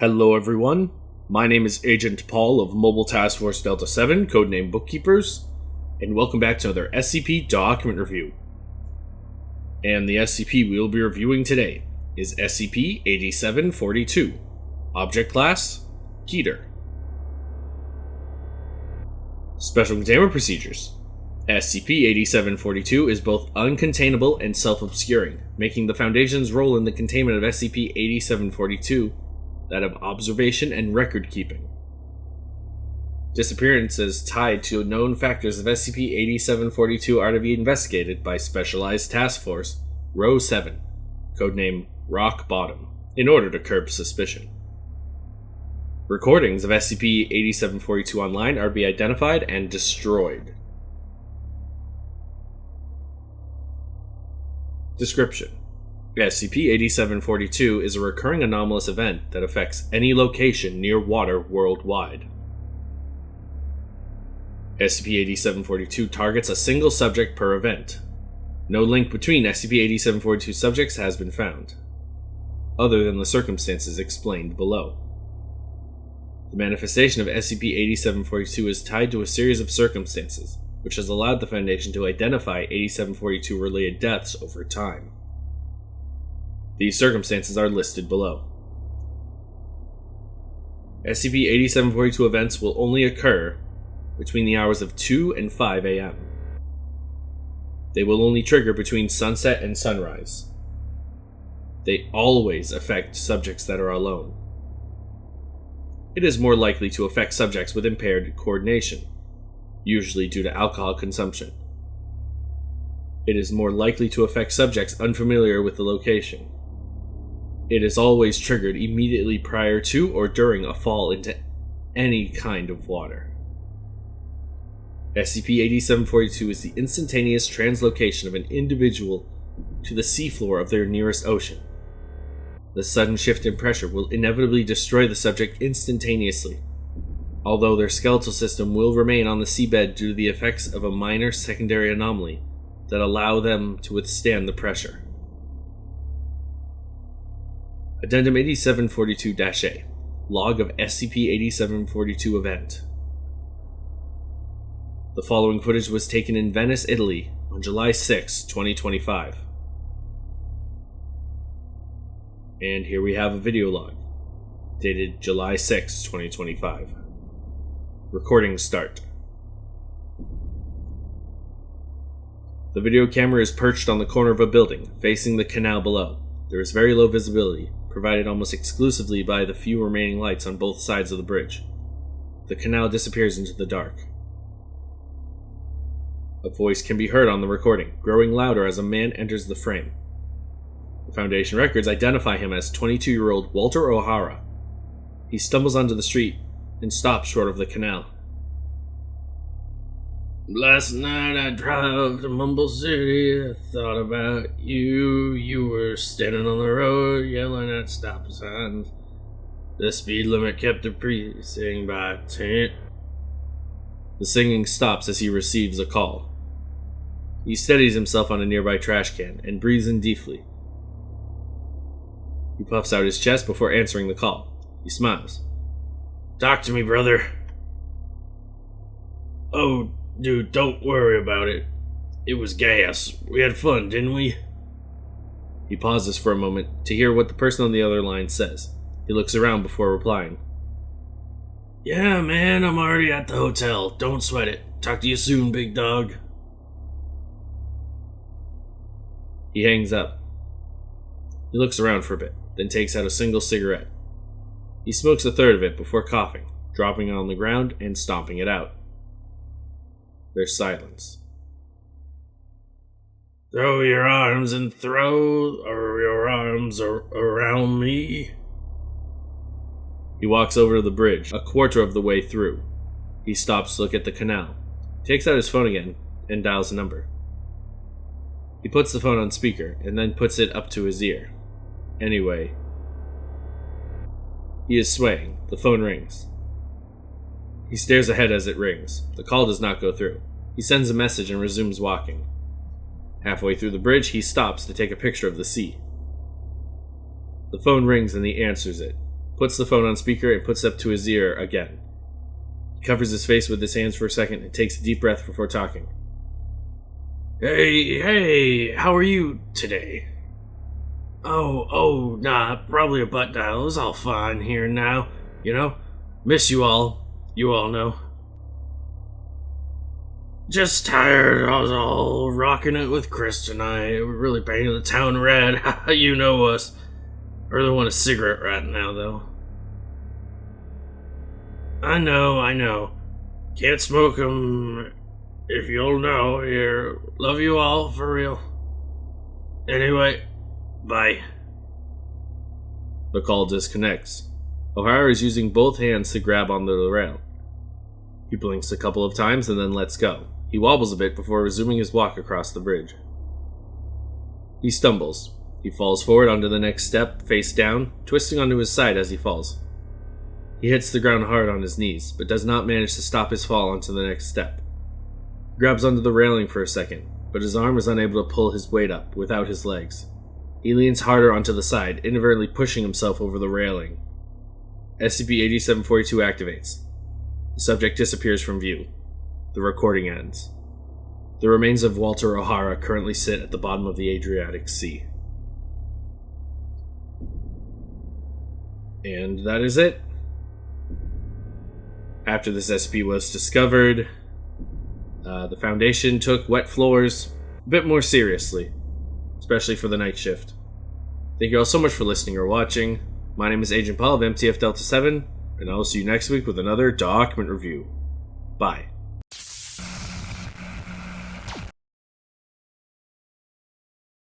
Hello everyone, my name is Agent Paul of Mobile Task Force Delta 7, codename Bookkeepers, and welcome back to another SCP document review. And the SCP we will be reviewing today is SCP-8742, Object Class, Keter. Special Containment Procedures. SCP-8742 is both uncontainable and self-obscuring, making the Foundation's role in the containment of SCP-8742 that of observation and record-keeping. Disappearances tied to known factors of SCP-8742 are to be investigated by Specialized Task Force Row 7, codename Rock Bottom, in order to curb suspicion. Recordings of SCP-8742 online are to be identified and destroyed. Description: SCP-8742 is a recurring anomalous event that affects any location near water worldwide. SCP-8742 targets a single subject per event. No link between SCP-8742 subjects has been found, other than the circumstances explained below. The manifestation of SCP-8742 is tied to a series of circumstances, which has allowed the Foundation to identify 8742-related deaths over time. These circumstances are listed below. SCP-8742 events will only occur between the hours of 2 and 5 a.m. They will only trigger between sunset and sunrise. They always affect subjects that are alone. It is more likely to affect subjects with impaired coordination, usually due to alcohol consumption. It is more likely to affect subjects unfamiliar with the location. It is always triggered immediately prior to or during a fall into any kind of water. SCP-8742 is the instantaneous translocation of an individual to the seafloor of their nearest ocean. The sudden shift in pressure will inevitably destroy the subject instantaneously, although their skeletal system will remain on the seabed due to the effects of a minor secondary anomaly that allow them to withstand the pressure. Addendum 8742-A, Log of SCP-8742 Event. The following footage was taken in Venice, Italy, on July 6, 2025. And here we have a video log, dated July 6, 2025. Recording start. The video camera is perched on the corner of a building, facing the canal below. There is very low visibility, provided almost exclusively by the few remaining lights on both sides of the bridge. The canal disappears into the dark. A voice can be heard on the recording, growing louder as a man enters the frame. The Foundation records identify him as 22-year-old Walter O'Hara. He stumbles onto the street and stops short of the canal. Last night I drove to Mumble City, I thought about you. You were standing on the road, yelling at stop signs. The speed limit kept decreasing by 10. The singing stops as he receives a call. He steadies himself on a nearby trash can and breathes in deeply. He puffs out his chest before answering the call. He smiles. "Talk to me, brother." "Oh, dude, don't worry about it. It was gas. We had fun, didn't we?" He pauses for a moment to hear what the person on the other line says. He looks around before replying. "Yeah, man, I'm already at the hotel. Don't sweat it. Talk to you soon, big dog." He hangs up. He looks around for a bit, then takes out a single cigarette. He smokes a third of it before coughing, dropping it on the ground and stomping it out. There's silence. "Throw your arms and throw your arms around me." He walks over to the bridge, a quarter of the way through. He stops to look at the canal, takes out his phone again, and dials a number. He puts the phone on speaker, and then puts it up to his ear. Anyway, he is swaying. The phone rings. He stares ahead as it rings. The call does not go through. He sends a message and resumes walking. Halfway through the bridge, he stops to take a picture of the sea. The phone rings and he answers it. puts the phone on speaker, and puts it up to his ear again. He covers his face with his hands for a second and takes a deep breath before talking. Hey, how are you today? Nah, probably a butt dial. It was all fine here and now, Miss you all know. Just tired. I was all rocking it with Chris tonight. We're really painting the town red. You know us. I really want a cigarette right now, though. I know. Can't smoke 'em if you'll know. Here, love you all, for real. Anyway, bye. The call disconnects. O'Hara is using both hands to grab onto the rail. He blinks a couple of times and then lets go. He wobbles a bit before resuming his walk across the bridge. He stumbles. He falls forward onto the next step, face down, twisting onto his side as he falls. He hits the ground hard on his knees, but does not manage to stop his fall onto the next step. He grabs onto the railing for a second, but his arm is unable to pull his weight up without his legs. He leans harder onto the side, inadvertently pushing himself over the railing. SCP-8742 activates. The subject disappears from view. The recording ends. The remains of Walter O'Hara currently sit at the bottom of the Adriatic Sea. And that is it. After this SCP was discovered, the Foundation took wet floors a bit more seriously, especially for the night shift. Thank you all so much for listening or watching. My name is Agent Paul of MTF Delta 7, and I will see you next week with another document review. Bye.